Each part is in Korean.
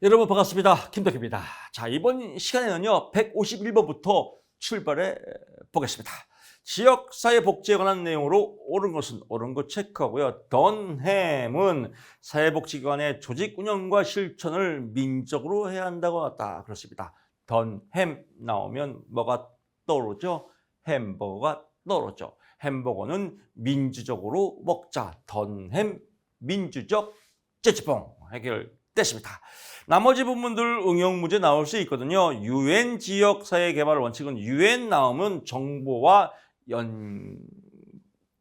여러분 반갑습니다. 김덕희입니다. 자, 이번 시간에는요, 151번부터 출발해 보겠습니다. 지역사회복지에 관한 내용으로 옳은 것은 옳은 것 체크하고요. 던햄은 사회복지기관의 조직 운영과 실천을 민족으로 해야 한다고 하다. 그렇습니다. 던햄 나오면 뭐가 떠오르죠? 햄버거가 떠오르죠. 햄버거는 민주적으로 먹자. 던햄 민주적 재치봉 해결됐습니다. 나머지 부분들 응용 문제 나올 수 있거든요. UN 지역사회 개발 원칙은 UN 나오면 정보와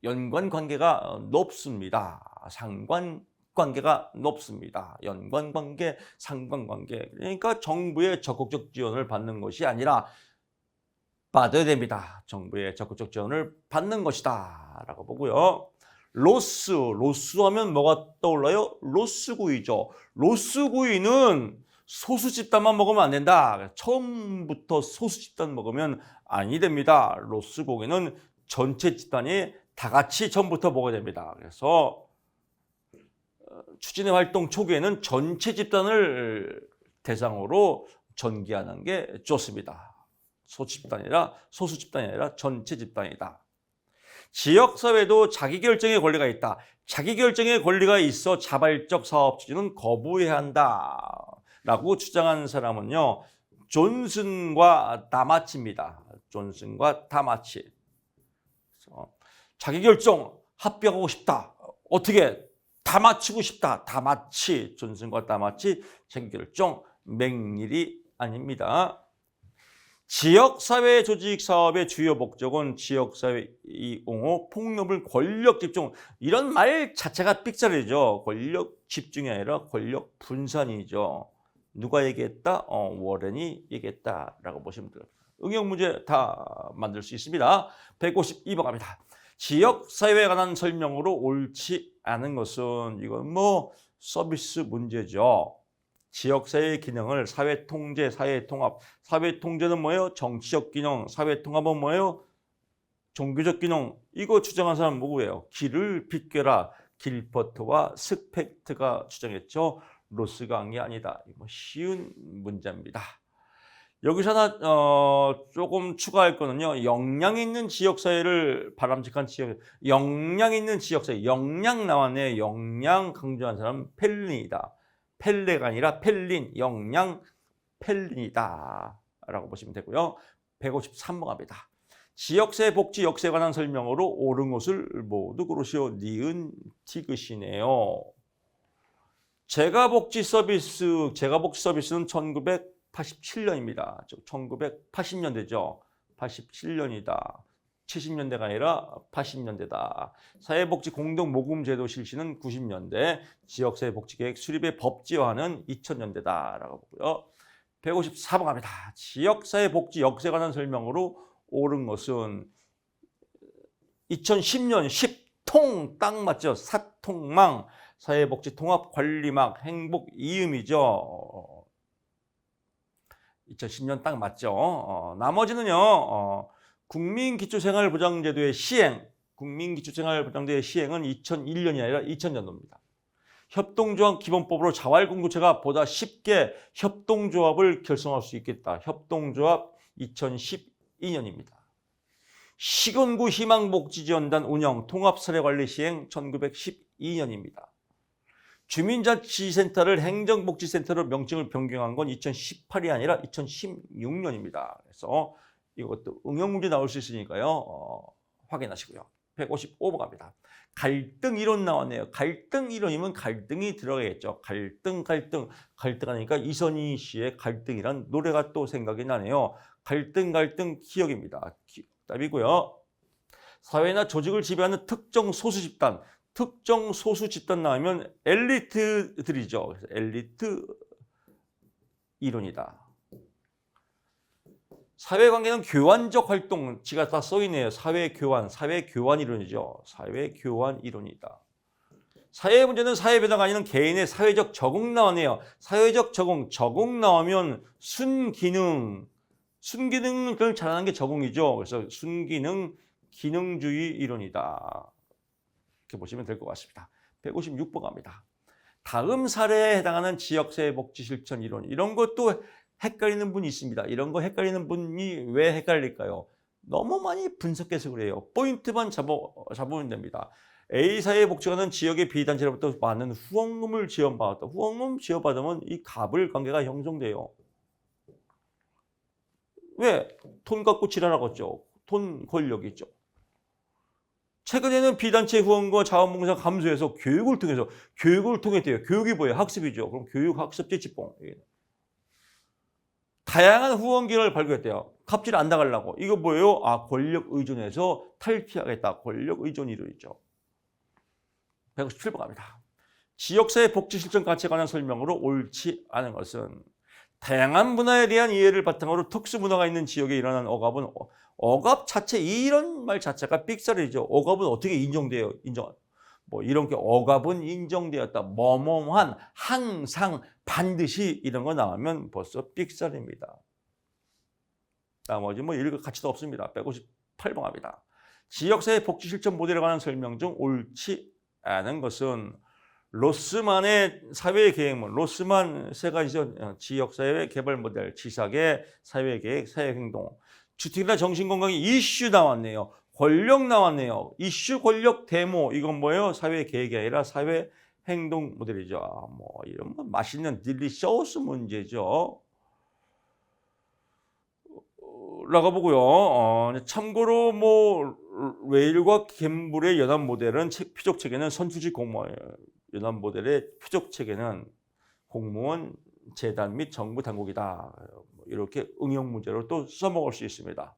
연관 관계가 높습니다. 상관 관계가 높습니다. 연관 관계, 상관 관계. 그러니까 정부의 적극적 지원을 받는 것이 아니라 받아야 됩니다. 정부의 적극적 지원을 받는 것이다 라고 보고요. 로스 하면 뭐가 떠올라요? 로스구이죠. 로스구이는 소수 집단만 먹으면 안 된다. 처음부터 소수 집단 먹으면 아니 됩니다. 로스고기는 전체 집단이 다 같이 처음부터 먹어야 됩니다. 그래서 추진의 활동 초기에는 전체 집단을 대상으로 전개하는 게 좋습니다. 소수 집단이 아니라 전체 집단이다. 지역사회도 자기결정의 권리가 있다. 자기결정의 권리가 있어 자발적 사업 추진은 거부해야 한다. 라고 주장한 사람은요, 존슨과 다마치입니다. 존슨과 다마치. 자기결정 합병하고 싶다. 어떻게? 다 마치고 싶다. 다마치. 존슨과 다마치. 자기결정 맹일이 아닙니다. 지역사회 조직 사업의 주요 목적은 지역사회 옹호, 폭력을 권력 집중. 이런 말 자체가 삑사리죠. 권력 집중이 아니라 권력 분산이죠. 누가 얘기했다? 워렌이 얘기했다라고 보시면 됩니다. 응용 문제 다 만들 수 있습니다. 152번 갑니다. 지역사회에 관한 설명으로 옳지 않은 것은 이건 서비스 문제죠. 지역사회의 기능을 사회통제, 사회통합. 사회통제는 뭐예요? 정치적 기능. 사회통합은 뭐예요? 종교적 기능. 이거 주장한 사람 누구예요? 길을 빗겨라. 길버트와 스펙트가 주장했죠. 로스가 한 게 아니다. 이거 쉬운 문제입니다. 여기서 하나 조금 추가할 거는요. 역량 있는 지역사회를 바람직한 지역, 역량 있는 지역사회. 역량 나왔네요. 역량 강조한 사람은 펠린이다. 펠레가 아니라 펠린, 역량 펠린이다 라고 보시면 되고요. 153번 갑니다. 지역사회 복지 역사에 관한 설명으로 옳은 것을 모두 고르시오. 니은 티귿이네요. 재가복지 서비스는 1987년입니다. 1980년대죠. 87년이다. 70년대가 아니라 80년대다. 사회복지 공동모금제도 실시는 90년대, 지역사회복지계획 수립의 법제화는 2000년대다라고 보고요. 154번 갑니다. 지역사회복지 역사에 관한 설명으로 옳은 것은 2010년 10통 딱 맞죠? 사통망, 사회복지 통합관리막, 행복 이음이죠. 2010년 딱 맞죠? 나머지는요. 국민기초생활보장제도의 시행, 국민기초생활보장제도의 시행은 2001년이 아니라 2000년도입니다. 협동조합 기본법으로 자활공동체가 보다 쉽게 협동조합을 결성할 수 있겠다. 협동조합 2012년입니다. 시군구 희망복지지원단 운영 통합사례관리 시행 1912년입니다. 주민자치센터를 행정복지센터로 명칭을 변경한 건 2018이 아니라 2016년입니다. 그래서 이것도 응용 문제 나올 수 있으니까요. 확인하시고요. 155번 갑니다. 갈등 이론 나왔네요. 갈등 이론이면 갈등이 들어가겠죠. 갈등하니까 이선희 씨의 갈등이란 노래가 또 생각이 나네요. 갈등 기억입니다. 답이고요. 사회나 조직을 지배하는 특정 소수 집단 나오면 엘리트들이죠. 그래서 엘리트 이론이다. 사회관계는 교환적 활동, 지가 다 써있네요. 사회교환 이론이죠. 사회교환 이론이다. 사회 문제는 사회 변화가 아니라 개인의 사회적 적응 나오네요. 사회적 적응 나오면 순기능을 잘하는 게 적응이죠. 그래서 순기능, 기능주의 이론이다. 이렇게 보시면 될 것 같습니다. 156번 갑니다. 다음 사례에 해당하는 지역사회복지 실천 이론, 이런 것도 헷갈리는 분이 있습니다. 이런 거 헷갈리는 분이 왜 헷갈릴까요? 너무 많이 분석해서 그래요. 포인트만 잡으면 됩니다. A사회복지관은 지역의 비단체로부터 많은 후원금을 지원받았다. 후원금 지원받으면 이 갑을 관계가 형성돼요. 왜? 돈 갖고 지랄하겠죠. 돈 권력이죠. 최근에는 비단체 후원과 자원봉사 감소해서 교육을 통했대요. 교육이 뭐예요? 학습이죠. 그럼 교육, 학습, 지지뽕. 다양한 후원 기회를 발견했대요. 갑질 안 당하려고. 이거 뭐예요? 아, 권력 의존에서 탈피하겠다. 권력 의존 이론이죠. 157번 갑니다. 지역사회 복지 실천 가치에 관한 설명으로 옳지 않은 것은 다양한 문화에 대한 이해를 바탕으로 특수 문화가 있는 지역에 일어난 억압은 억압 자체 이런 말 자체가 삑사리죠. 억압은 어떻게 인정돼요? 뭐 이런 게 억압은 인정되었다. 뭐뭐한 항상 반드시 이런 거 나오면 벌써 삑사리입니다. 나머지 뭐 읽을 가치도 없습니다. 158번 합니다. 지역사회 복지 실천 모델에 관한 설명 중 옳지 않은 것은 로스만의 사회계획문, 로스만 세 가지죠. 지역사회 개발 모델, 지사계, 사회계획, 사회행동. 주택이나 정신건강이 이슈 나왔네요. 권력 나왔네요. 이슈, 권력, 데모. 이건 뭐예요? 사회계획이 아니라 사회행동 모델이죠. 뭐 이런 건 맛있는 딜리셔스 문제죠. 나가보고요. 참고로 뭐 웨일과 갬블의 연합 모델은 표적 체계는 선출직 공무원, 연합 모델의 표적 체계는 공무원, 재단 및 정부 당국이다. 이렇게 응용 문제로 또 써먹을 수 있습니다.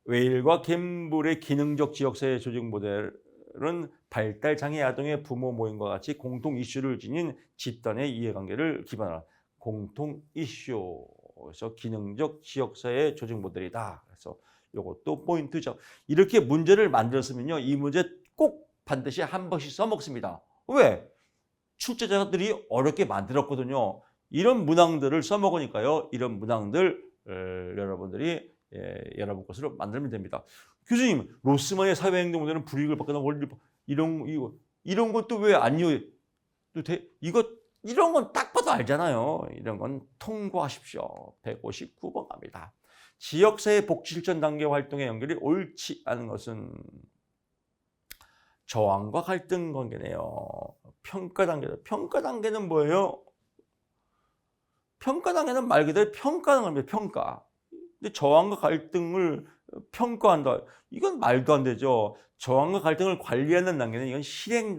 웨일과 갬블의 기능적 지역사회 조직 모델은 발달 장애 아동의 부모 모임과 같이 공통 이슈를 지닌 집단의 이해관계를 기반으로 공통 이슈에서 기능적 지역사회 조직 모델이다. 그래서 이것도 포인트죠. 이렇게 문제를 만들었으면요, 이 문제 꼭 반드시 한 번씩 써먹습니다. 왜? 출제자들이 어렵게 만들었거든요. 이런 문항들을 써먹으니까요. 이런 문항들 여러분들이 여러분 것으로 만들면 됩니다. 교수님, 로스만의 사회행동 모델은 불이익을 받거나 원리를 이런 것도 왜 안 이런 건 딱 봐도 알잖아요. 이런 건 통과하십시오. 159번 갑니다. 지역사회 복지 실천 단계 활동의 연결이 옳지 않은 것은 저항과 갈등 관계네요. 평가 단계는 뭐예요? 평가 단계는 말 그대로 평가하는 겁니다. 평가. 근데 저항과 갈등을 평가한다. 이건 말도 안 되죠. 저항과 갈등을 관리하는 단계는 이건 실행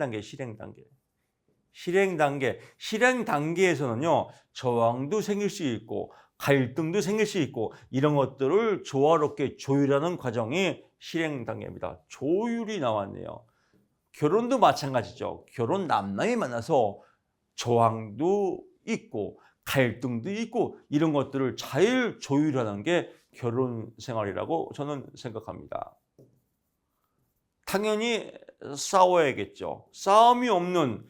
단계에서는요, 저항도 생길 수 있고 갈등도 생길 수 있고 이런 것들을 조화롭게 조율하는 과정이 실행 단계입니다. 조율이 나왔네요. 결혼도 마찬가지죠. 결혼 남남이 만나서 저항도 있고 갈등도 있고 이런 것들을 잘 조율하는 게 결혼 생활이라고 저는 생각합니다. 당연히 싸워야겠죠. 싸움이 없는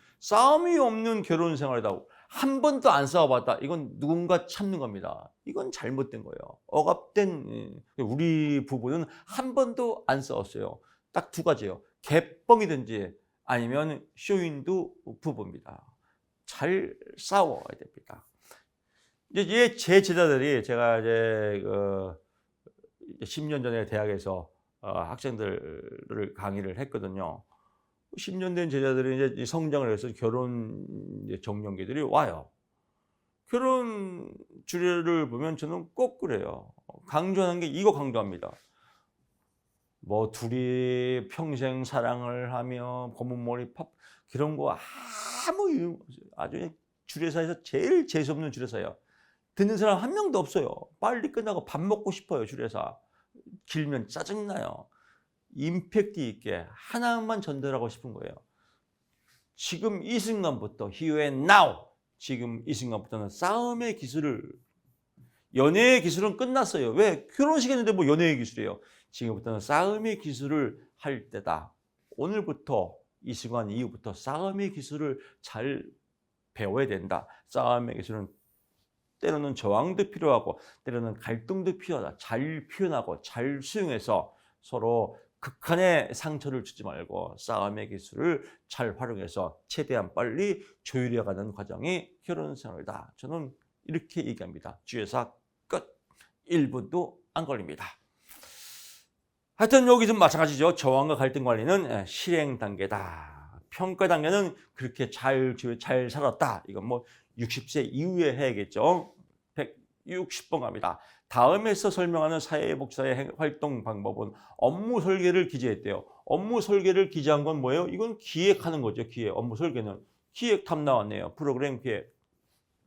결혼 생활이다. 한 번도 안 싸워봤다. 이건 누군가 참는 겁니다. 이건 잘못된 거예요. 억압된 우리 부부는 한 번도 안 싸웠어요. 딱 두 가지예요. 개뻥이든지 아니면 쇼윈도 부부입니다. 잘 싸워야 됩니다. 이제 제 제자들이 제가 이제 10년 전에 대학에서 학생들을 강의를 했거든요. 10년 된 제자들이 이제 성장을 해서 결혼 정년기들이 와요. 결혼 주례를 보면 저는 꼭 그래요. 강조하는 게 이거 강조합니다. 뭐 둘이 평생 사랑을 하며 검은 머리 팝 그런 거 아주 주례사에서 제일 재수없는 주례사예요. 듣는 사람 한 명도 없어요. 빨리 끝나고 밥 먹고 싶어요. 주례사. 길면 짜증나요. 임팩트 있게 하나만 전달하고 싶은 거예요. 지금 이 순간부터 here and now 지금 이 순간부터는 싸움의 기술을 연애의 기술은 끝났어요. 왜? 결혼식 했는데 뭐 연애의 기술이에요. 지금부터는 싸움의 기술을 할 때다. 오늘부터 이 순간 이후부터 싸움의 기술을 잘 배워야 된다. 싸움의 기술은 때로는 저항도 필요하고 때로는 갈등도 필요하다. 잘 표현하고 잘 수용해서 서로 극한의 상처를 주지 말고 싸움의 기술을 잘 활용해서 최대한 빨리 조율해가는 과정이 결혼생활이다. 저는 이렇게 얘기합니다. 주의사 끝. 1분도 안 걸립니다. 하여튼 여기도 마찬가지죠. 저항과 갈등 관리는 실행 단계다. 평가 단계는 그렇게 잘 살았다. 이건 뭐 60세 이후에 해야겠죠. 160번 갑니다. 다음에서 설명하는 사회복지사의 활동 방법은 업무 설계를 기재했대요. 업무 설계를 기재한 건 뭐예요? 이건 기획하는 거죠. 기획. 업무 설계는. 기획 탑 나왔네요. 프로그램 기획.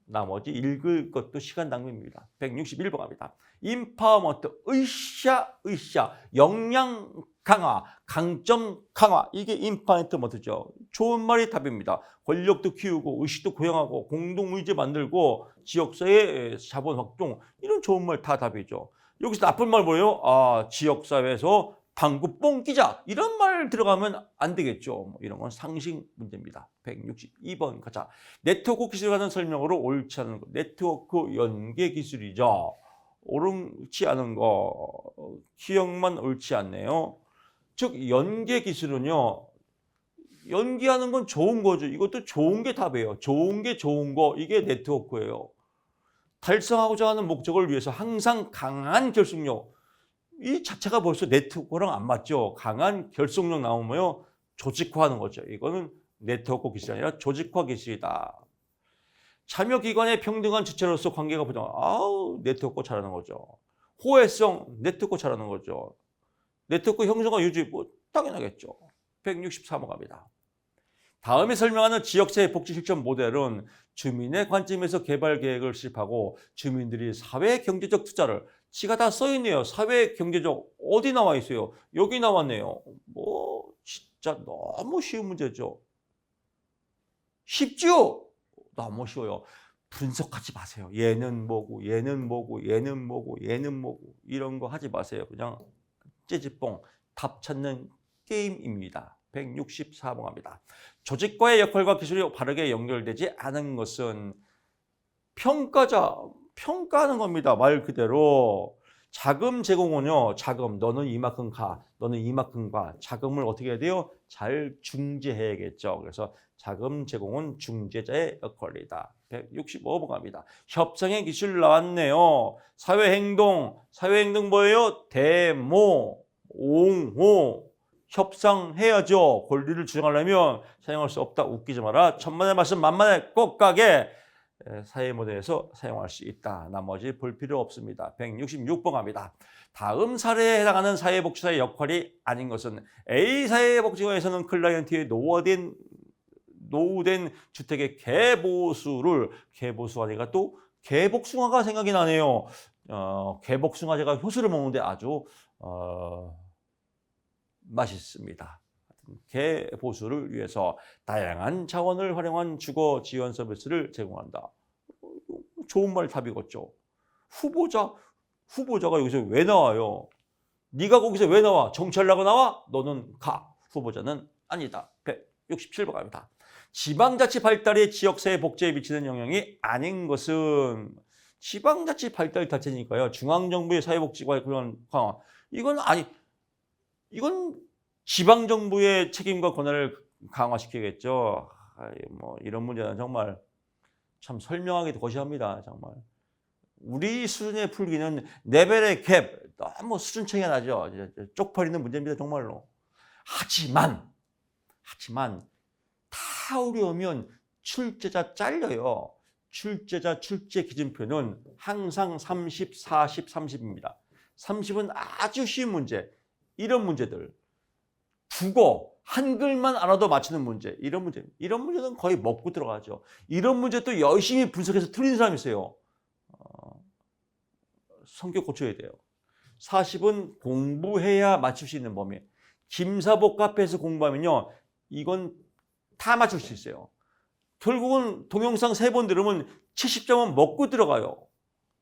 나머지 읽을 것도 시간 낭비입니다. 161번 갑니다. 임파워먼트, 으쌰, 역량 강화, 강점 강화. 이게 임파워먼트죠. 좋은 말이 답입니다. 권력도 키우고 의식도 고양하고 공동의지 만들고 지역사회 자본 확종. 이런 좋은 말 다 답이죠. 여기서 나쁜 말 뭐예요? 지역사회에서 방구 뽕 끼자. 이런 말 들어가면 안 되겠죠. 이런 건 상식 문제입니다. 162번 가자. 네트워크 기술에 관한 설명으로 옳지 않은 거. 네트워크 연계 기술이죠. 옳지 않은 거. 기억만 옳지 않네요. 즉 연계 기술은요. 연기하는 건 좋은 거죠. 이것도 좋은 게 답이에요. 좋은 게 좋은 거. 이게 네트워크예요. 달성하고자 하는 목적을 위해서 항상 강한 결속력. 이 자체가 벌써 네트워크랑 안 맞죠. 강한 결속력 나오면요. 조직화하는 거죠. 이거는 네트워크 기술이 아니라 조직화 기술이다. 참여기관의 평등한 주체로서 관계가 보장. 네트워크 잘하는 거죠. 호혜성, 네트워크 잘하는 거죠. 네트워크 형성과 유지, 당연하겠죠. 164번 갑니다. 다음에 설명하는 지역사회 복지 실천 모델은 주민의 관점에서 개발 계획을 수립하고 주민들이 사회 경제적 투자를 지가 다 써있네요. 사회 경제적 어디 나와 있어요? 여기 나왔네요. 진짜 너무 쉬운 문제죠. 쉽죠? 너무 쉬워요. 분석하지 마세요. 얘는 뭐고 얘는 뭐고 얘는 뭐고 얘는 뭐고 이런 거 하지 마세요. 그냥 찌찌뽕 답 찾는 게임입니다. 164번 합니다. 조직과의 역할과 기술이 바르게 연결되지 않은 것은 평가자, 평가하는 겁니다. 말 그대로. 자금 제공은요. 자금, 너는 이만큼 가, 너는 이만큼 가. 자금을 어떻게 해야 돼요? 잘 중재해야겠죠. 그래서 자금 제공은 중재자의 역할이다. 165번 갑니다. 협상의 기술 나왔네요. 사회행동 뭐예요? 데모, 옹호. 협상해야죠. 권리를 주장하려면 사용할 수 없다. 웃기지 마라. 천만의 말씀 만만에 꼭 가게 사회 모델에서 사용할 수 있다. 나머지 볼 필요 없습니다. 166번 갑니다. 다음 사례에 해당하는 사회복지사의 역할이 아닌 것은 A 사회복지관에서는 클라이언트의 노후된 주택의 개보수가 아니라 또 개복숭아가 생각이 나네요. 개복숭아 제가 효수를 먹는데 아주 맛있습니다. 개보수를 위해서 다양한 자원을 활용한 주거 지원 서비스를 제공한다. 좋은 말 답이겠죠. 후보자가 여기서 왜 나와요? 네가 거기서 왜 나와? 정치하려고 나와? 너는 가. 후보자는 아니다. 167번 갑니다. 지방자치 발달이 지역사회 복지에 미치는 영향이 아닌 것은 지방자치 발달 자체니까요. 중앙정부의 사회복지과의 그런 강화. 이건 지방정부의 책임과 권한을 강화시키겠죠. 이런 문제는 정말 참 설명하기도 거시합니다. 정말. 우리 수준의 풀기는 레벨의 갭, 너무 수준 차이가 나죠. 쪽팔리는 문제입니다. 정말로. 하지만 다 어려우면 출제자 잘려요. 출제 기준표는 항상 30, 40, 30입니다. 30은 아주 쉬운 문제. 이런 문제들. 국어, 한글만 알아도 맞히는 문제. 이런 문제는 거의 먹고 들어가죠. 이런 문제도 열심히 분석해서 틀린 사람이 있어요. 성격 고쳐야 돼요. 40은 공부해야 맞출 수 있는 범위. 김사복 카페에서 공부하면요. 이건 다 맞출 수 있어요. 결국은 동영상 3번 들으면 70점은 먹고 들어가요.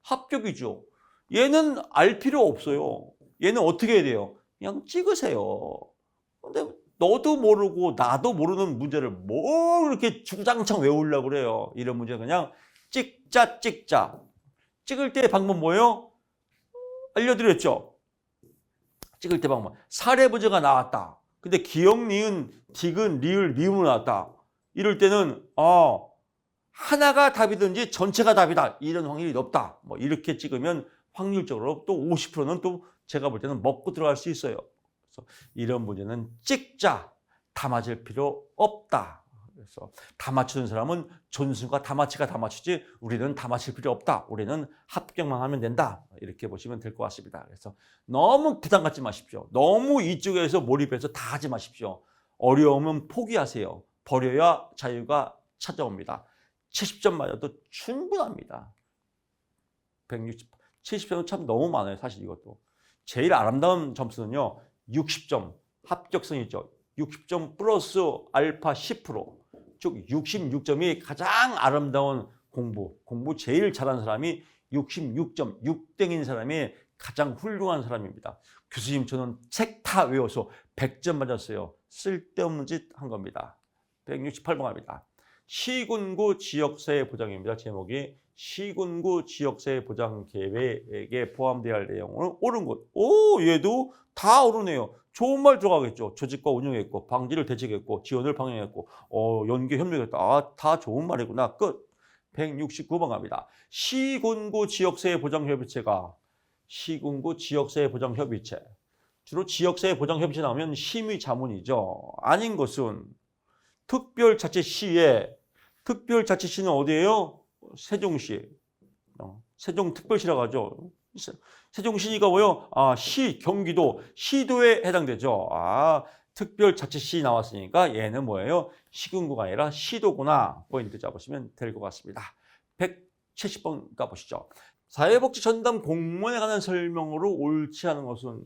합격이죠. 얘는 알 필요 없어요. 얘는 어떻게 해야 돼요? 그냥 찍으세요. 근데 너도 모르고 나도 모르는 문제를 뭘 이렇게 주장창 외우려고 그래요. 이런 문제 그냥 찍자. 찍을 때의 방법 뭐예요? 알려드렸죠. 찍을 때 방법. 사례부제가 나왔다. 근데 기역, 니은, 디귿, 리을, 미음으로 나왔다. 이럴 때는 하나가 답이든지 전체가 답이다. 이런 확률이 높다. 뭐 이렇게 찍으면 확률적으로 또 50%는 또 제가 볼 때는 먹고 들어갈 수 있어요. 그래서 이런 문제는 찍자. 다 맞을 필요 없다. 그래서 다 맞추는 사람은 존슨과 다마치가 다 맞추지 우리는 다 맞힐 필요 없다. 우리는 합격만 하면 된다. 이렇게 보시면 될 것 같습니다. 그래서 너무 부담 갖지 마십시오. 너무 이쪽에서 몰입해서 다 하지 마십시오. 어려우면 포기하세요. 버려야 자유가 찾아옵니다. 70점 맞아도 충분합니다. 160, 70점은 참 너무 많아요. 사실 이것도. 제일 아름다운 점수는요. 60점 합격성이 있죠. 60점 플러스 알파 10%. 즉 66점이 가장 아름다운 공부 제일 잘하는 사람이 66점, 6등인 사람이 가장 훌륭한 사람입니다. 교수님 저는 책 다 외워서 100점 맞았어요. 쓸데없는 짓 한 겁니다. 168번 갑니다. 시군구 지역사회 보장입니다. 제목이 시군구 지역사회 보장 계획에 포함되어야 할 내용은 옳은 것. 오, 얘도 다 오르네요. 좋은 말 들어가겠죠. 조직과 운영했고, 방지를 대책했고, 지원을 방향했고, 연계 협력했다. 다 좋은 말이구나. 끝. 169번 갑니다. 시군구 지역사회 보장협의체가 시군구 지역사회 보장협의체. 주로 지역사회 보장협의체 나오면 심의 자문이죠. 아닌 것은 특별자치시에 특별자치시는 어디예요? 세종시. 세종특별시라고 하죠. 세종시가 뭐요? 시, 경기도, 시도에 해당되죠. 특별자치시 나왔으니까 얘는 뭐예요? 시군구가 아니라 시도구나. 포인트 잡으시면 될 것 같습니다. 170번 가보시죠. 사회복지 전담 공무원에 관한 설명으로 옳지 않은 것은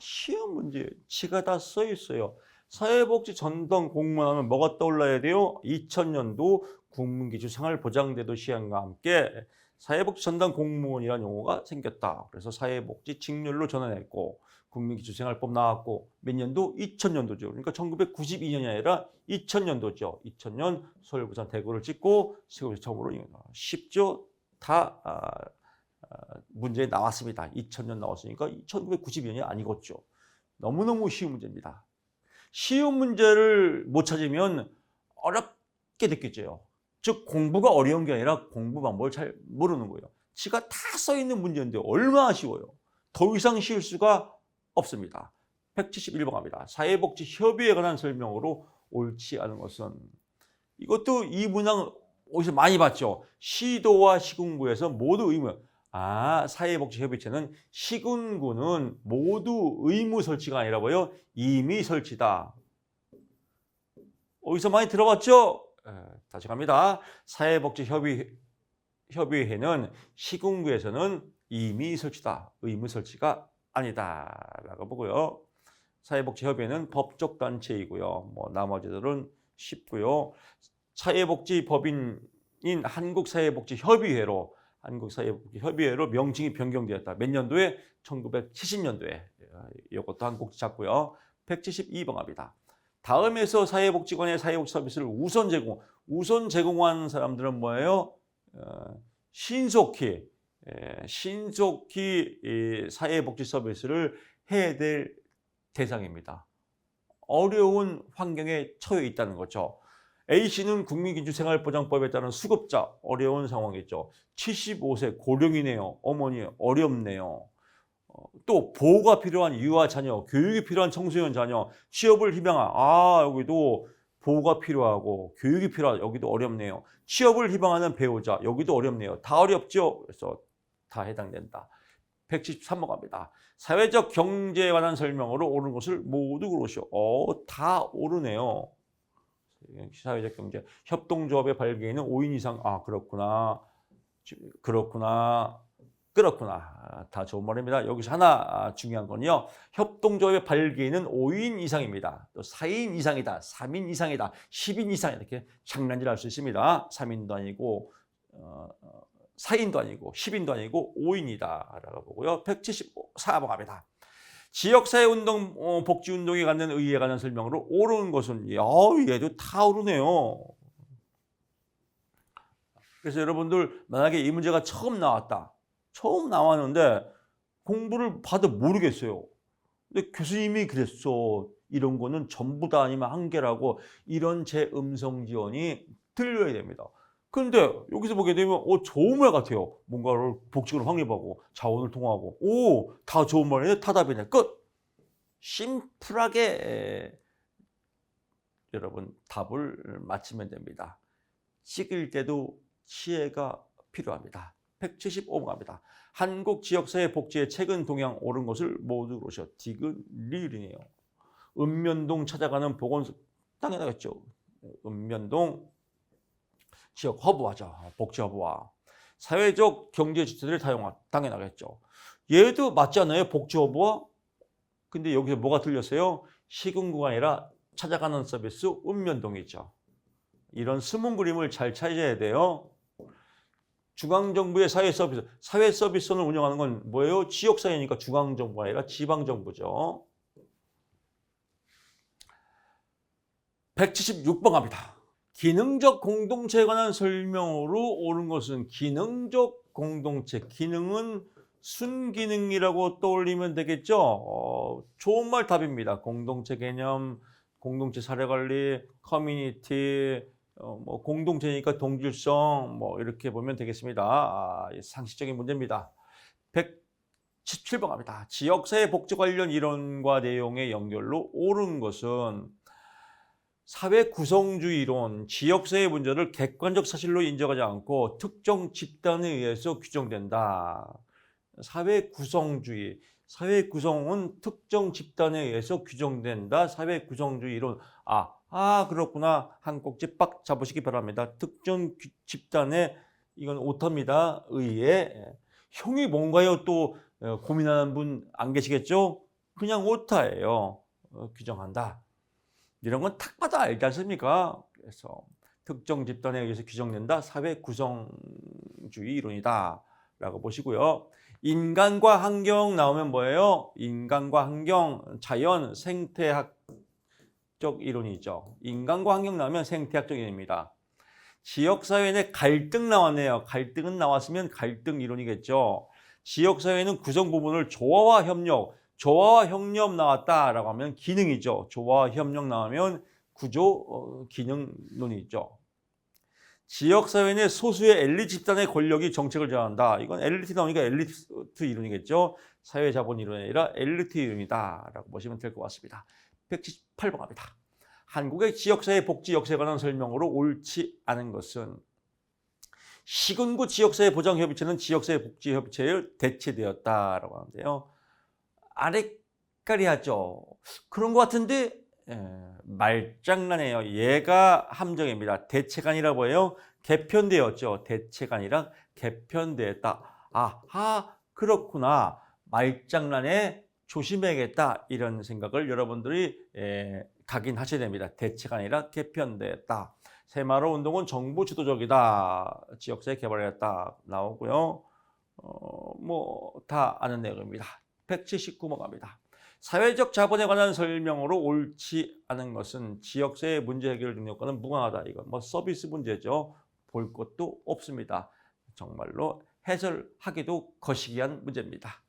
쉬운 문제. 지가 다 써 있어요. 사회복지 전담 공무원 하면 뭐가 떠올라야 돼요? 2000년도 국민기초 생활보장제도 시행과 함께 사회복지 전담 공무원이라는 용어가 생겼다. 그래서 사회복지 직렬로 전환했고 국민기초생활법 나왔고 몇 년도? 2000년도죠. 그러니까 1992년이 아니라 2000년도죠. 2000년 서울, 부산, 대구를 찍고 세계에서 처음으로 쉽죠? 다 문제에 나왔습니다. 2000년 나왔으니까 1992년이 아니겠죠. 너무너무 쉬운 문제입니다. 쉬운 문제를 못 찾으면 어렵게 느껴져요. 즉 공부가 어려운 게 아니라 공부 방법을 잘 모르는 거예요. 지가 다 써있는 문제인데 얼마나 쉬워요. 더 이상 쉬울 수가 없습니다. 171번 갑니다. 사회복지협의회에 관한 설명으로 옳지 않은 것은 이것도 이 문항 어디서 많이 봤죠. 시도와 시군구에서 모두 의무. 사회복지협의체는 시군구는 모두 의무 설치가 아니라 뭐예요? 임의 설치다. 어디서 많이 들어봤죠? 다시 갑니다. 사회복지협의회는 시군구에서는 임의 설치다. 의무 설치가 아니다. 라고 보고요. 사회복지협의회는 법적 단체이고요. 나머지들은 쉽고요. 사회복지법인인 한국사회복지협의회로 명칭이 변경되었다. 몇 년도에? 1970년도에. 이것도 한국지 잡고요. 172번 갑니다. 다음에서 사회복지관의 사회복지 서비스를 우선 제공하는 사람들은 뭐예요? 신속히 사회복지 서비스를 해야 될 대상입니다. 어려운 환경에 처해 있다는 거죠. A씨는 국민기초생활보장법에 따른 수급자, 어려운 상황이죠. 75세 고령이네요. 어머니 어렵네요. 또 보호가 필요한 유아 자녀, 교육이 필요한 청소년 자녀, 취업을 희망한 여기도 보호가 필요하고 교육이 필요한 여기도 어렵네요. 취업을 희망하는 배우자 여기도 어렵네요. 다 어렵죠. 그래서 다 해당된다. 173번 갑니다. 사회적 경제에 관한 설명으로 옳은 것을 모두 그러시오. 다 옳으네요. 사회적 경제 협동조합의 발기에는 5인 이상 그렇구나. 다 좋은 말입니다. 여기서 하나 중요한 건요. 협동조합의 발기에는 5인 이상입니다. 또 4인 이상이다. 3인 이상이다. 10인 이상 이렇게 장난질할 수 있습니다. 3인도 아니고 4인도 아니고 10인도 아니고 5인이다. 라고 보고요. 174번 갑니다. 지역사회운동, 복지운동에 갖는 의의에 관한 설명으로 옳은 것은 얘도 다 옳으네요. 그래서 여러분들 만약에 이 문제가 처음 나왔는데 공부를 봐도 모르겠어요. 근데 교수님이 그랬어. 이런 거는 전부 다 아니면 한 개라고 이런 제 음성 지원이 들려야 됩니다. 근데 여기서 보게 되면 좋은 말 같아요. 뭔가를 복직을 확립하고 자원을 통하고 다 좋은 말이네. 타답이네. 끝. 심플하게 여러분 답을 맞히면 됩니다. 찍을 때도 지혜가 필요합니다. 175번 갑니다. 한국 지역사회 복지의 최근 동향 옳은 것을 모두 고르셔. 디귿 리을이네요. 읍면동 찾아가는 보건소 당연하겠죠. 읍면동 지역 허브화죠. 복지 허브화. 사회적 경제 주체들을 다용화 당연하겠죠. 얘도 맞지 않나요? 복지 허브화? 근데 여기서 뭐가 틀렸어요? 시군구가 아니라 찾아가는 서비스 읍면동이죠. 이런 숨은 그림을 잘 찾아야 돼요. 중앙정부의 사회 서비스를 운영하는 건 뭐예요? 지역사회니까 중앙정부가 아니라 지방정부죠. 176번 갑니다. 기능적 공동체에 관한 설명으로 옳은 것은 기능적 공동체. 기능은 순기능이라고 떠올리면 되겠죠. 좋은 말 답입니다. 공동체 개념, 공동체 사례관리, 커뮤니티, 공동체니까 동질성 이렇게 보면 되겠습니다. 상식적인 문제입니다. 117번 갑니다. 지역사회 복지 관련 이론과 내용의 연결로 옳은 것은 사회 구성주의 이론, 지역사회 문제를 객관적 사실로 인정하지 않고 특정 집단에 의해서 규정된다. 사회 구성주의, 사회 구성은 특정 집단에 의해서 규정된다. 사회 구성주의 이론. 그렇구나. 한 꼭지 빡 잡으시기 바랍니다. 특정 집단에 이건 오타입니다. 의해. 형이 뭔가요? 또 고민하는 분 안 계시겠죠? 그냥 오타예요. 규정한다. 이런 건 탁 봐도 알지 않습니까? 그래서 특정 집단에 의해서 규정된다. 사회 구성주의 이론이다. 라고 보시고요. 인간과 환경 나오면 뭐예요? 인간과 환경, 자연, 생태학적 이론이죠. 인간과 환경 나오면 생태학적 이론입니다. 지역사회 내 갈등 나왔네요. 갈등은 나왔으면 갈등 이론이겠죠. 지역사회는 구성 부분을 조화와 협력 나왔다라고 하면 기능이죠. 조화와 협력 나오면 구조, 기능론이죠. 지역사회 내 소수의 엘리트 집단의 권력이 정책을 정한다. 이건 엘리트 나오니까 엘리트 이론이겠죠. 사회자본 이론이 아니라 엘리트 이론이다 라고 보시면 될 것 같습니다. 178번 갑니다. 한국의 지역사회 복지 역사에 관한 설명으로 옳지 않은 것은 시군구 지역사회 보장협의체는 지역사회 복지협의체에 대체되었다라고 하는데요. 아래까리하죠. 그런 것 같은데 말장난이에요. 얘가 함정입니다. 대체가 아니라 뭐예요? 개편되었죠. 대체가 아니라 개편되었다. 그렇구나. 말장난에 조심해야겠다. 이런 생각을 여러분들이 각인하셔야 됩니다. 대체가 아니라 개편되었다. 새마을 운동은 정부 주도적이다. 지역사회 개발했다. 나오고요. 다 아는 내용입니다. 179번 갑니다. 사회적 자본에 관한 설명으로 옳지 않은 것은 지역사회 문제 해결 능력과는 무관하다. 이건 서비스 문제죠. 볼 것도 없습니다. 정말로 해설하기도 거시기한 문제입니다.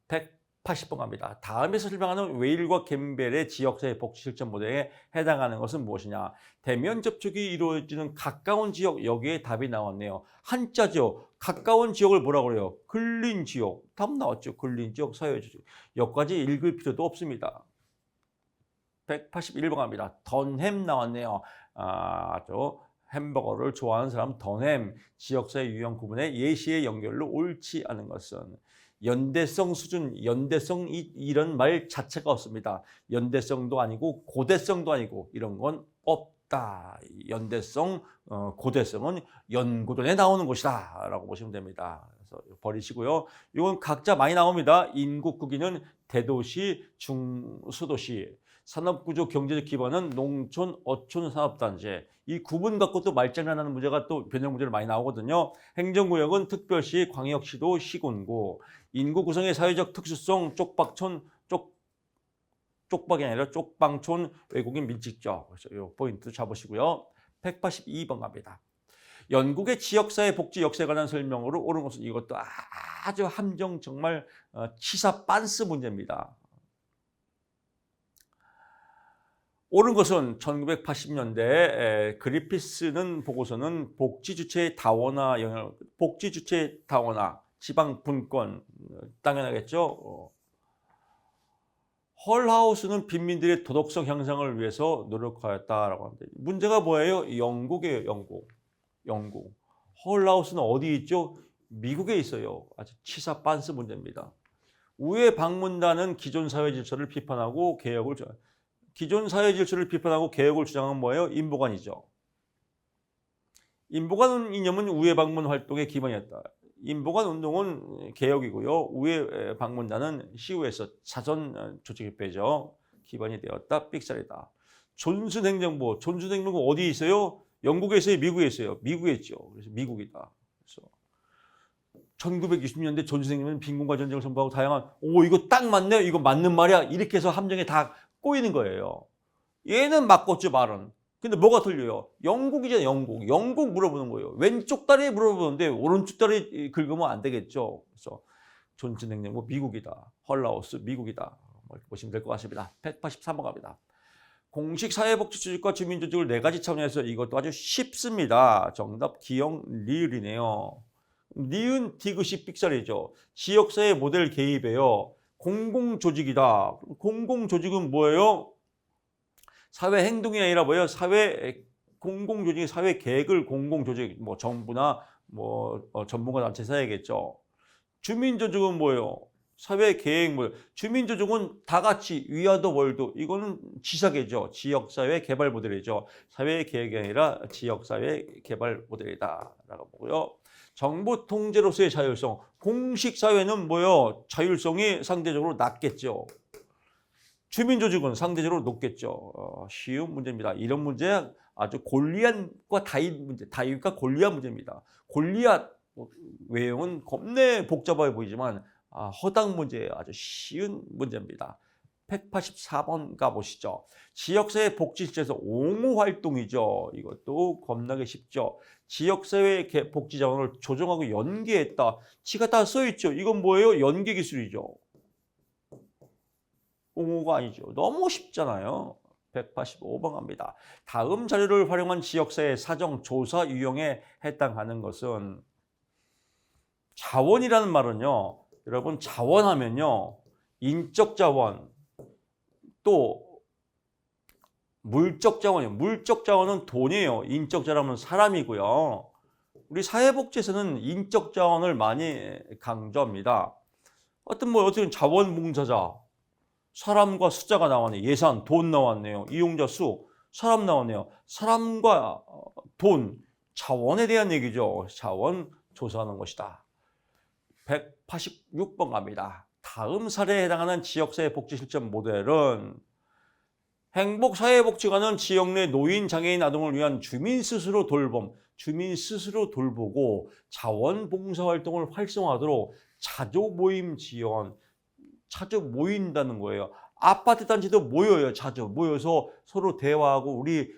180번 갑니다. 다음에서 설명하는 웨일과 캠벨의 지역사회 복지 실천 모델에 해당하는 것은 무엇이냐. 대면 접촉이 이루어지는 가까운 지역, 여기에 답이 나왔네요. 한자죠. 가까운 지역을 뭐라고 그래요? 근린 지역. 답 나왔죠. 근린 지역, 사회주의. 여기까지 읽을 필요도 없습니다. 181번 갑니다. 던햄 나왔네요. 햄버거를 좋아하는 사람 던햄. 지역사회 유형 구분의 예시의 연결로 옳지 않은 것은 연대성 수준, 연대성 이런 말 자체가 없습니다. 연대성도 아니고 고대성도 아니고 이런 건 없다. 연대성, 고대성은 연구전에 나오는 것이다 라고 보시면 됩니다. 그래서 버리시고요. 이건 각자 많이 나옵니다. 인구구기는 대도시, 중수도시, 산업구조 경제적 기반은 농촌, 어촌 산업단지. 이 구분 갖고 또 말장난하는 문제가 또 변형 문제로 많이 나오거든요. 행정구역은 특별시, 광역시도, 시군구. 인구 구성의 사회적 특수성, 쪽박이 아니라 쪽방촌, 외국인 밀집적. 그래서 이 포인트 잡으시고요. 182번 갑니다. 영국의 지역사회 복지 역사에 관한 설명으로 옳은 것은 이것도 아주 함정 정말 치사 빤스 문제입니다. 옳은 것은 1980년대 그리피스는 보고서는 복지 주체의 다원화 영향, 복지 주체의 다원화, 지방 분권 당연하겠죠. 헐하우스는 빈민들의 도덕성 향상을 위해서 노력하였다라고 합니다. 문제가 뭐예요? 영국이에요, 영국. 영국. 헐하우스는 어디 있죠? 미국에 있어요. 아주 치사 빤스 문제입니다. 우회 방문단은 기존 사회 질서를 비판하고 개혁을 기존 사회 질서를 비판하고 개혁을 주장한 뭐예요? 인보관이죠. 인보관 이념은 우회 방문 활동의 기반이었다. 인보관 운동은 개혁이고요. 우회 방문단은 시우에서 사전 조직협회죠. 기반이 되었다. 삑살이다. 존슨행정부. 존슨행정부 어디 있어요? 영국에 있어요? 미국에 있어요? 미국에 있죠. 그래서 미국이다. 그래서 1920년대 존슨행정부는 빈곤과 전쟁을 선포하고 다양한 이거 딱 맞네. 이거 맞는 말이야. 이렇게 해서 함정에 다 꼬이는 거예요. 얘는 맞겠죠, 말은. 근데 뭐가 틀려요? 영국이잖아요, 영국. 영국 물어보는 거예요. 왼쪽 다리 물어보는데 오른쪽 다리 긁으면 안 되겠죠. 그래서 존슨행정부 미국이다. 헐하우스 미국이다. 이렇게 보시면 될 것 같습니다. 183번 갑니다. 공식 사회복지조직과 주민조직을 4가지 차원에서 이것도 아주 쉽습니다. 정답 기영 리을이네요. 니은 디귿이 삑살이죠. 지역사회 모델 개입이에요. 공공조직이다. 공공조직은 뭐예요? 사회 행동이 아니라 뭐예요? 공공조직이 사회 계획을 공공조직, 뭐 정부나 전문가 단체 사회겠죠. 주민조직은 뭐예요? 사회 계획 뭐예요? 주민조직은 다 같이 위아더 월드, 이거는 지사계죠. 지역사회 개발 모델이죠. 사회 계획이 아니라 지역사회 개발 모델이다라고 보고요. 정부 통제로서의 자율성, 공식 사회는 뭐예요? 자율성이 상대적으로 낮겠죠. 주민조직은 상대적으로 높겠죠. 쉬운 문제입니다. 이런 문제 아주 골리앗과 다윗 문제, 다윗과 골리앗 문제입니다. 골리앗 외형은 겁내 복잡해 보이지만 허당 문제 아주 쉬운 문제입니다. 184번 가보시죠. 지역사회 복지실에서 옹호 활동이죠. 이것도 겁나게 쉽죠. 지역사회 복지자원을 조정하고 연계했다. 지가 다 써있죠. 이건 뭐예요? 연계기술이죠. 옹호가 아니죠. 너무 쉽잖아요. 185번 갑니다. 다음 자료를 활용한 지역사회 사정 조사 유형에 해당하는 것은 자원이라는 말은요. 여러분 자원하면요. 인적 자원 또 물적 자원이에요. 물적 자원은 돈이에요. 인적 자원은 사람이고요. 우리 사회복지에서는 인적 자원을 많이 강조합니다. 어떻게 자원봉사자 사람과 숫자가 나왔네요. 예산, 돈 나왔네요. 이용자 수, 사람 나왔네요. 사람과 돈, 자원에 대한 얘기죠. 자원 조사하는 것이다. 186번 갑니다. 다음 사례에 해당하는 지역사회 복지 실천 모델은 행복사회복지관은 지역 내 노인, 장애인, 아동을 위한 주민 스스로 돌보고 자원봉사활동을 활성화하도록 자조 모임 지원, 자주 모인다는 거예요. 아파트 단지도 모여요. 자주 모여서 서로 대화하고 우리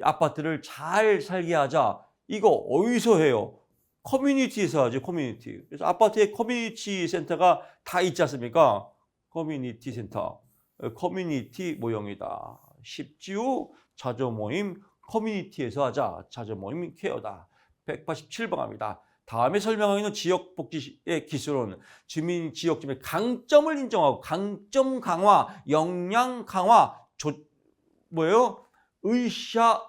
아파트를 잘 살게 하자. 이거 어디서 해요? 커뮤니티에서 하죠. 커뮤니티. 그래서 아파트에 커뮤니티 센터가 다 있지 않습니까? 커뮤니티 센터. 커뮤니티 모형이다. 쉽지요? 자조 모임 커뮤니티에서 하자. 자조 모임 케어다. 187번 갑니다. 다음에 설명하는 지역복지의 기술은 주민 지역주민의 강점을 인정하고 강점 강화, 역량 강화, 뭐예요? 의식화,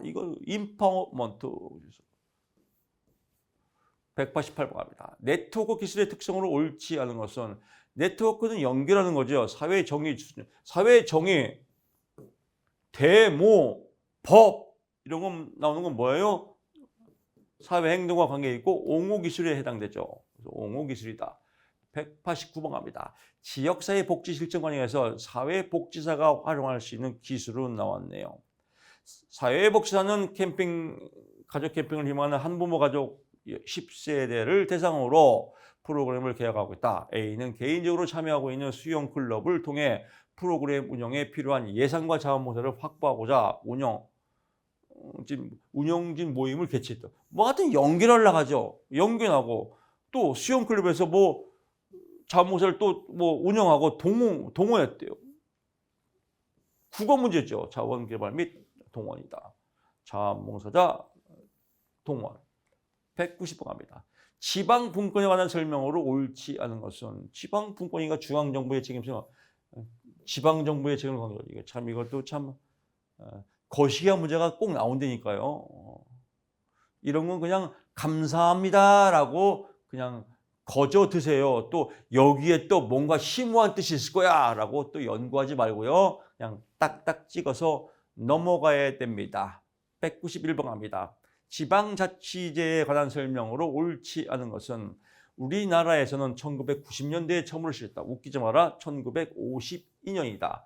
이거 임파워먼트. 188번 갑니다. 네트워크 기술의 특성으로 옳지 않은 것은 네트워크는 연결하는 거죠. 사회 정의, 대모, 법 이런 거 나오는 건 뭐예요? 사회 행동과 관계 있고 옹호 기술에 해당되죠. 그래서 옹호 기술이다. 189번 갑니다. 지역사회 복지 실천 관행에서 사회복지사가 활용할 수 있는 기술은 나왔네요. 사회복지사는 가족 캠핑을 희망하는 한부모 가족 10세대를 대상으로 프로그램을 개혁하고 있다. A는 개인적으로 참여하고 있는 수영 클럽을 통해 프로그램 운영에 필요한 예산과 자원봉사를 확보하고자 운영진 모임을 개최했다. 뭐 하여튼 연결하려고 하죠. 연결하고 또 수영클럽에서 자원봉사를 또 운영하고 동호했대요. 국어 문제죠. 자원개발 및 동원이다. 자원봉사자 동원. 190번 갑니다. 지방분권에 관한 설명으로 옳지 않은 것은 지방분권이가 중앙정부의 책임서 지방정부의 책임을 갖는 거죠. 참 이것도 참 거시기한 문제가 꼭 나온다니까요. 이런 건 그냥 감사합니다라고 그냥 거저 드세요. 또 여기에 또 뭔가 심오한 뜻이 있을 거야라고 또 연구하지 말고요. 그냥 딱딱 찍어서 넘어가야 됩니다. 191번 갑니다. 지방자치제에 관한 설명으로 옳지 않은 것은 우리나라에서는 1990년대에 처음으로 시작했다. 웃기지 마라. 1952년이다.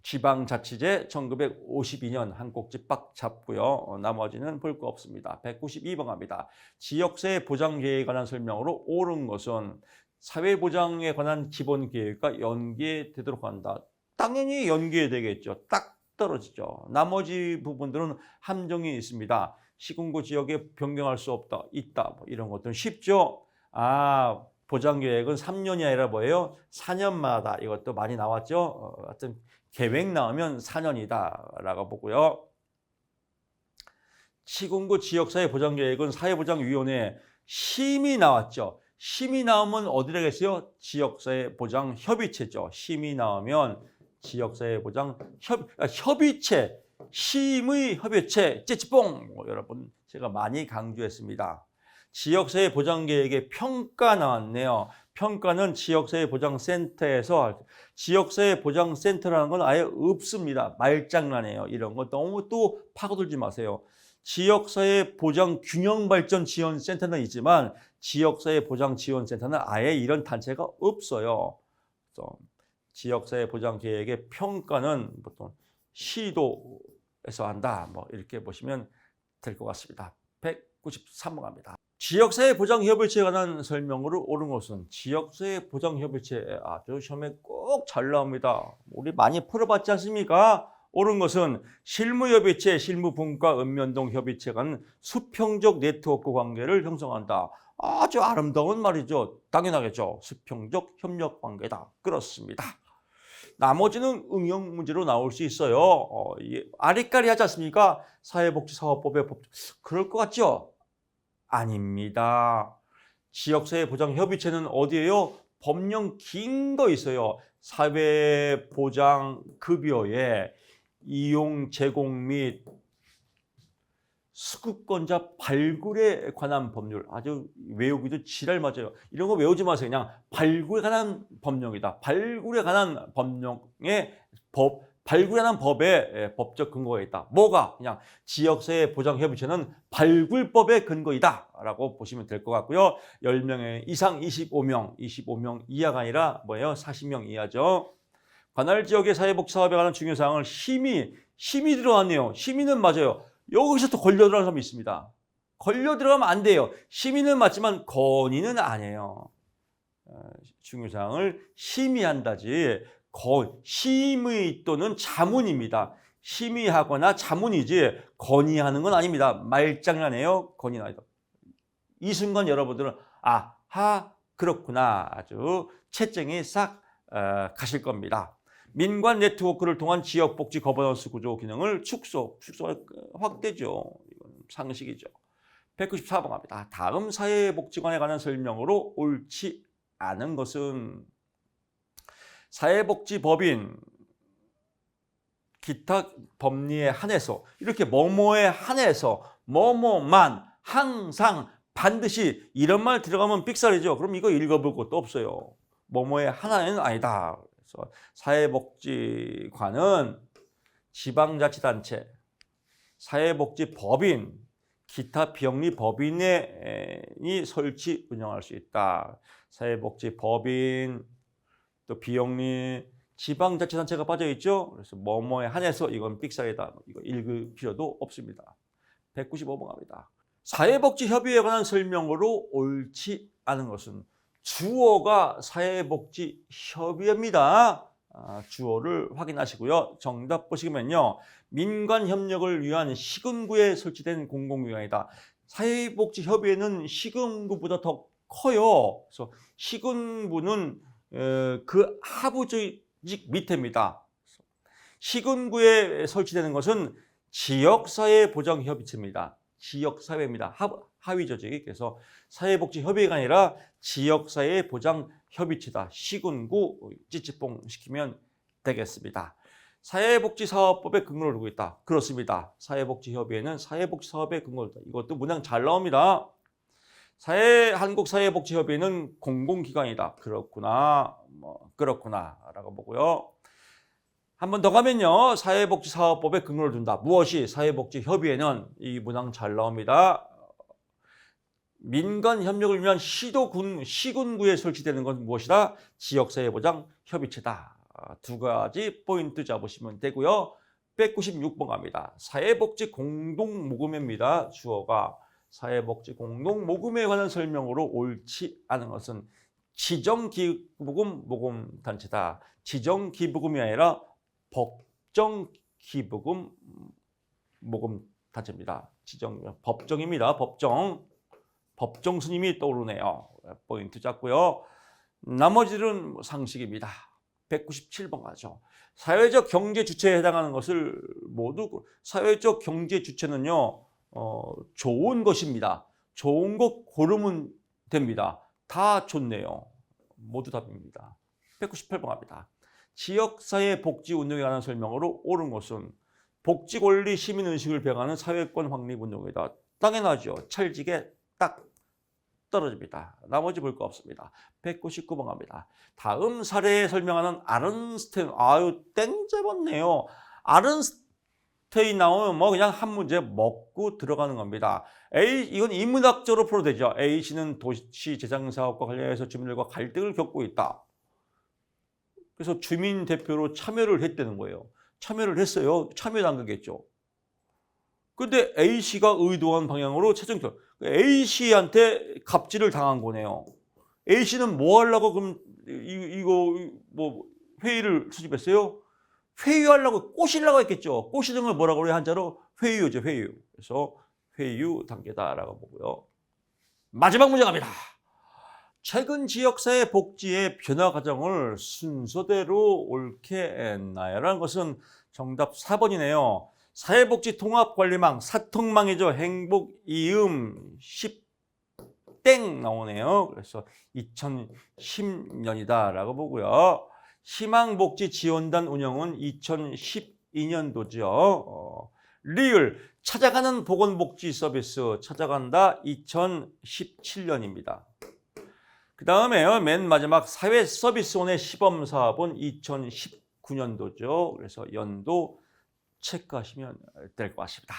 지방자치제 1952년 한 꼭지 빡 잡고요. 나머지는 볼 거 없습니다. 192번 갑니다. 지역세 보장계획에 관한 설명으로 옳은 것은 사회보장에 관한 기본계획과 연계되도록 한다. 당연히 연계되겠죠. 딱 떨어지죠. 나머지 부분들은 함정이 있습니다. 시군구 지역에 변경할 수 없다, 있다. 뭐 이런 것들은 쉽죠. 보장계획은 3년이 아니라 뭐예요? 4년마다. 이것도 많이 나왔죠. 하여튼 계획 나오면 4년이다라고 보고요. 시군구 지역사회 보장계획은 사회보장위원회 심의 나왔죠. 심의 나오면 어디 되겠어요? 지역사회 보장 협의체죠. 심의 나오면 지역사회 보장 협의체, 심의 협의체, 찌찌뽕. 여러분 제가 많이 강조했습니다. 지역사회 보장계획의 평가 나왔네요. 평가는 지역사회 보장센터에서 지역사회 보장센터라는 건 아예 없습니다. 말장난이에요. 이런 거 너무 또 파고들지 마세요. 지역사회 보장 균형발전 지원센터는 있지만 지역사회 보장 지원센터는 아예 이런 단체가 없어요. 그래서 지역사회 보장 계획의 평가는 보통 시도에서 한다. 뭐 이렇게 보시면 될 것 같습니다. 193번 갑니다. 지역사회 보장협의체에 관한 설명으로 옳은 것은 지역사회 보장협의체 아주 시험에 꼭 잘 나옵니다. 우리 많이 풀어봤지 않습니까? 옳은 것은 실무협의체, 실무분과 읍면동협의체 간 수평적 네트워크 관계를 형성한다. 아주 아름다운 말이죠. 당연하겠죠. 수평적 협력 관계다. 그렇습니다. 나머지는 응용 문제로 나올 수 있어요. 아리까리 하지 않습니까? 사회복지사업법의 법 그럴 것 같죠? 아닙니다. 지역사회 보장협의체는 어디예요? 법령 긴 거 있어요. 사회보장급여에 이용, 제공 및 수급권자 발굴에 관한 법률. 아주 외우기도 지랄 맞아요. 이런 거 외우지 마세요. 그냥 발굴에 관한 법령이다. 발굴에 관한 법령의 발굴에 관한 법에 법적 근거가 있다. 뭐가? 그냥 지역사회 보장협의체는 발굴법의 근거이다 라고 보시면 될 것 같고요. 10명 이상 25명 이하가 아니라 뭐예요? 40명 이하죠. 관할 지역의 사회복지사업에 관한 중요사항을 심의 들어왔네요. 심의는 맞아요. 여기서 또 걸려 들어가는 사람이 있습니다. 걸려 들어가면 안 돼요. 심의는 맞지만 건의는 아니에요. 중요사항을 심의한다지 심의 또는 자문입니다. 심의하거나 자문이지 건의하는 건 아닙니다. 말장난이에요. 건의는 아니다. 이 순간 여러분들은 아하 그렇구나 아주 채증이 싹 가실 겁니다. 민관 네트워크를 통한 지역복지 거버넌스 구조 기능을 축소가 확대죠. 이건 상식이죠. 194번 갑니다. 다음 사회복지관에 관한 설명으로 옳지 않은 것은 사회복지법인 기타 법리에 한해서 이렇게 뭐뭐에 한해서 뭐뭐만 항상 반드시 이런 말 들어가면 삑살이죠. 그럼 이거 읽어볼 것도 없어요. 뭐뭐에 하나는 아니다. 그래서 사회복지관은 지방자치단체, 사회복지법인, 기타 비영리 법인이 설치 운영할 수 있다. 사회복지법인 또 비영리 지방자치단체가 빠져있죠. 그래서 뭐뭐에 한해서 이건 삑살이다. 이거 읽을 필요도 없습니다. 195번 갑니다. 사회복지협의회에 관한 설명으로 옳지 않은 것은 주어가 사회복지협의회입니다. 주어를 확인하시고요. 정답 보시면요. 민관협력을 위한 시군구에 설치된 공공기관이다. 사회복지협의회는 시군구보다 더 커요. 그래서 시군구는 그 하부조직 밑에입니다. 시군구에 설치되는 것은 지역사회보장협의체입니다. 지역사회입니다. 하위 조직이. 그래서 사회복지협의회가 아니라 지역사회보장협의체다. 시군구 찌찌뽕 시키면 되겠습니다. 사회복지사업법에 근거를 두고 있다. 그렇습니다. 사회복지협의회는 사회복지사업에 근거를 둔다. 이것도 문장 잘 나옵니다. 한국사회복지협의회는 공공기관이다. 그렇구나. 그렇구나. 라고 보고요. 한 번 더 가면요. 사회복지사업법에 근거를 둔다. 무엇이? 사회복지협의회는 이 문항 잘 나옵니다. 민간 협력을 위한 시군구에 설치되는 건 무엇이다? 지역사회보장협의체다. 두 가지 포인트 잡으시면 되고요. 196번 갑니다. 사회복지 공동모금회입니다. 주어가 사회복지 공동모금회에 관한 설명으로 옳지 않은 것은 지정기부금 모금단체다. 지정기부금이 아니라 법정기부금 모금단체입니다. 법정입니다. 법정 스님이 떠오르네요. 포인트 잡고요. 나머지는 상식입니다. 197번 가죠. 사회적 경제 주체에 해당하는 것을 모두 사회적 경제 주체는요. 좋은 것입니다. 좋은 것 고르면 됩니다. 다 좋네요. 모두 답입니다. 198번 갑니다. 지역사회 복지운동에 관한 설명으로 옳은 것은 복지권리 시민의식을 배양하는 사회권 확립운동이다. 당연하죠. 찰지게 딱 떨어집니다. 나머지 볼 거 없습니다. 199번 갑니다. 다음 사례에 설명하는 아른스테인. 아유 땡 잡았네요. 아른스테인 나오면 뭐 그냥 한 문제 먹고 들어가는 겁니다. 이건 인문학적으로 풀어도 되죠. A씨는 도시 재생사업과 관련해서 주민들과 갈등을 겪고 있다. 그래서 주민 대표로 참여를 했다는 거예요. 참여를 했어요. 참여도 안 가겠죠. 근데 A씨가 의도한 방향으로 최종적 A씨한테 갑질을 당한 거네요. A씨는 뭐 하려고 그럼 이거 뭐 회의를 수집했어요? 회유하려고 꼬시려고 했겠죠. 꼬시는 걸 뭐라고 그래요? 한자로 회유죠. 회유. 그래서 회유 단계다라고 보고요. 마지막 문제 갑니다. 최근 지역사회 복지의 변화 과정을 순서대로 옳게 했나요라는 것은 정답 4번이네요. 사회복지 통합관리망, 사통망이죠. 행복, 이음, 10땡 나오네요. 그래서 2010년이다라고 보고요. 희망복지 지원단 운영은 2012년도죠. 리을, 찾아가는 보건복지 서비스, 찾아간다 2017년입니다. 그 다음에요. 맨 마지막 사회서비스원의 시범사업은 2019년도죠. 그래서 연도 체크하시면 될 것 같습니다.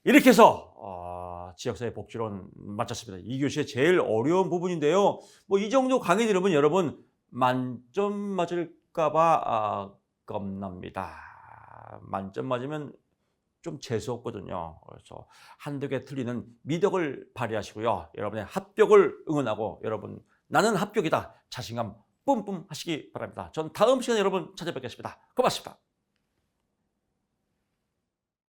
이렇게 해서 지역사회 복지론 마쳤습니다. 이 교시의 제일 어려운 부분인데요. 뭐 이 정도 강의 들으면 여러분 만점 맞을까 봐 겁납니다. 만점 맞으면 좀 재수없거든요. 그래서 한두 개 틀리는 미덕을 발휘하시고요. 여러분의 합격을 응원하고 여러분 나는 합격이다. 자신감 뿜뿜 하시기 바랍니다. 전 다음 시간에 여러분 찾아뵙겠습니다. 고맙습니다.